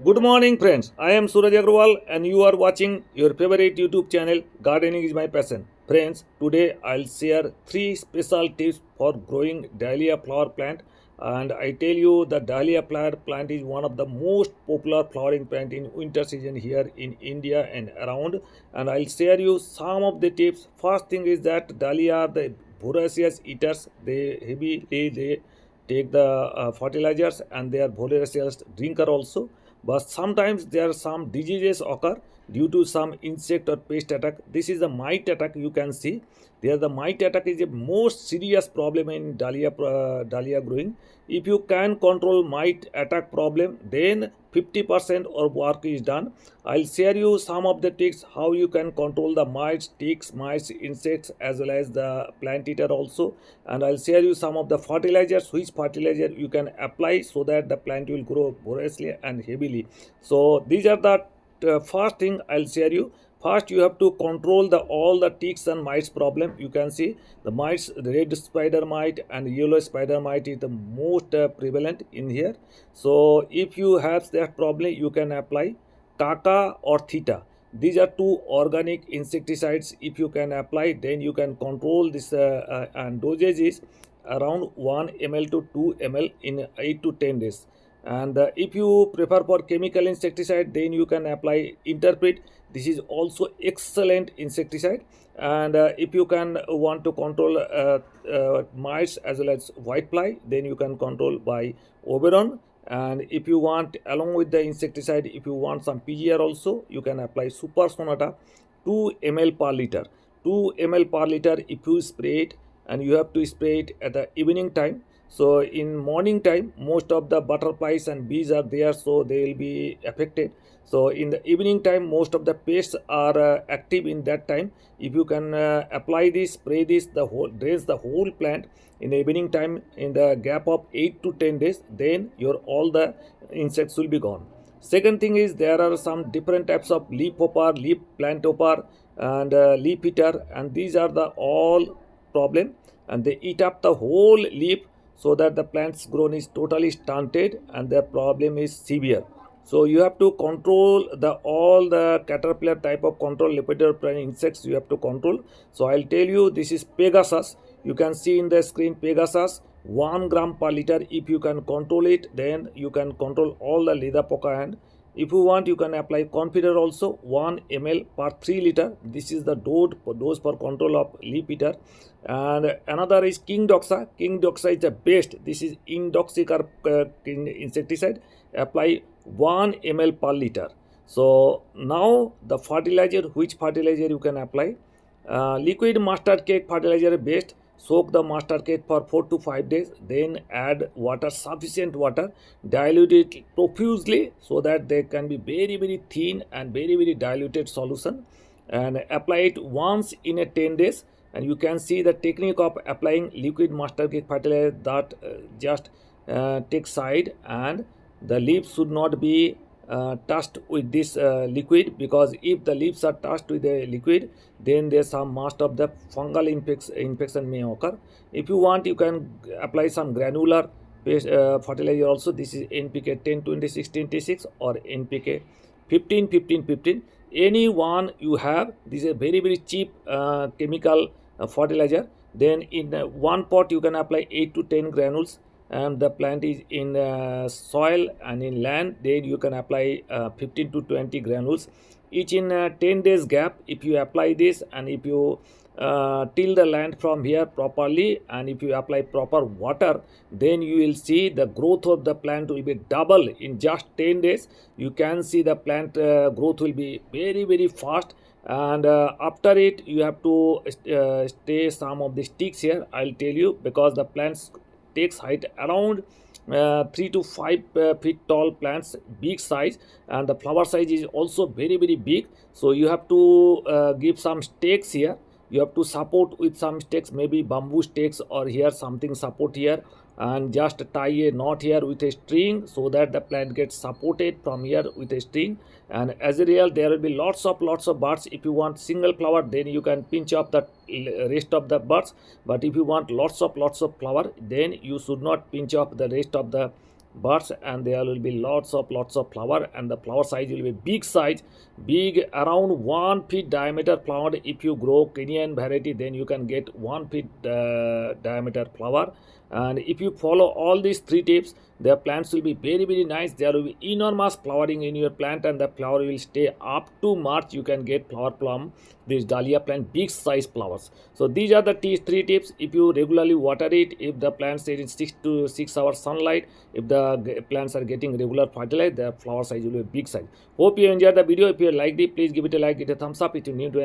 Good morning, friends. I am Suraj Agrawal, and you are watching your favorite YouTube channel, Gardening is My Passion. Friends, today I'll share 3 special tips for growing dahlia flower plant. And I tell you, the dahlia flower plant is one of the most popular flowering plant in winter season here in India and around. And I'll share you some of the tips. First thing is that dahlia are the voracious eaters. They take the fertilizers, and they are voracious drinker also, but sometimes there are some diseases occur due to some insect or pest attack. This is the mite attack. You can see there the mite attack is the most serious problem in dahlia growing. If you can control mite attack problem, then 50% of work is done. I'll share you some of the tricks how you can control the mites, ticks, mice, insects, as well as the plant eater also. And I'll share you some of the fertilizers, which fertilizer you can apply so that the plant will grow voraciously and heavily. So these are the first thing I'll share you. First, you have to control the all the ticks and mites problem. You can see the mites, red spider mite and yellow spider mite is the most prevalent in here. So if you have that problem, you can apply Kaka or Theta. These are two organic insecticides. If you can apply, then you can control this, and dosage is around 1 ml to 2 ml in 8 to 10 days. And if you prefer for chemical insecticide, then you can apply Interpret. This is also excellent insecticide. And if you can want to control mites as well as whitefly, then you can control by Oberon. And if you want, along with the insecticide, if you want some PGR also, you can apply Super Sonata 2 ml per liter. 2 ml per liter if you spray it, and you have to spray it at the evening time. So in morning time, most of the butterflies and bees are there, so they will be affected. So in the evening time, most of the pests are active in that time. If you can apply this, spray this, the whole drains the whole plant in the evening time in the gap of 8 to 10 days, then your all the insects will be gone. Second thing is there are some different types of leaf hopper, leaf plant hopper, and leaf eater, and these are the all problem, and they eat up the whole leaf, so that the plant's growth is totally stunted and the problem is severe. So you have to control the all the caterpillar type of control, lepidopteran insects you have to control. So I'll tell you, this is Pegasus. You can see in the screen Pegasus 1 gram per liter. If you can control it, then you can control all the leather poka. And if you want, you can apply Confidor also 1 ml per 3 liter. This is the dose for control of leaf eater. And another is King Doxa. King Doxa is the best. This is Indoxacarb insecticide. Apply 1 ml per liter. So now the fertilizer, which fertilizer you can apply? Liquid mustard cake fertilizer is best. Soak the mustard cake for 4 to 5 days, then add water, sufficient water, dilute it profusely so that they can be very thin and very diluted solution, and apply it once in a 10 days. And you can see the technique of applying liquid mustard cake fertilizer, that just take side, and the leaves should not be touched with this liquid, because if the leaves are touched with the liquid, then there's some most of the fungal infection may occur. If you want, you can apply some granular fertilizer also. This is NPK 10-26-26 or NPK 15-15-15. Any one you have. This is a very cheap chemical fertilizer. Then in one pot you can apply 8 to 10 granules, and the plant is in soil and in land, then you can apply 15 to 20 granules each in 10 days gap. If you apply this, and if you till the land from here properly, and if you apply proper water, then you will see the growth of the plant will be double in just 10 days. You can see the plant growth will be very fast. And after it, you have to stay some of the sticks here. I'll tell you, because the plants takes height around 3 to 5 feet tall plants, big size, and the flower size is also very big. So you have to give some stakes here. You have to support with some stakes, maybe bamboo stakes, or here something support here, and just tie a knot here with a string, so that the plant gets supported from here with a string. And as a result, there will be lots of buds. If you want single flower, then you can pinch off the rest of the buds. But if you want lots of flower, then you should not pinch off the rest of the buds, and there will be lots of flower, and the flower size will be big size, big, around 1 feet diameter flower. If you grow Kenyan variety, then you can get 1 feet diameter flower. And if you follow all these three tips, the plants will be very nice. There will be enormous flowering in your plant, and the flower will stay up to March. You can get flower plum, this dahlia plant, big size flowers. So these are the three tips. If you regularly water it, if the plants are in 6 to 6 hours sunlight, if the plants are getting regular fertilizer, the flower size will be big size. Hope you enjoyed the video. If you liked it, please give it a like, it a thumbs up. If you're new to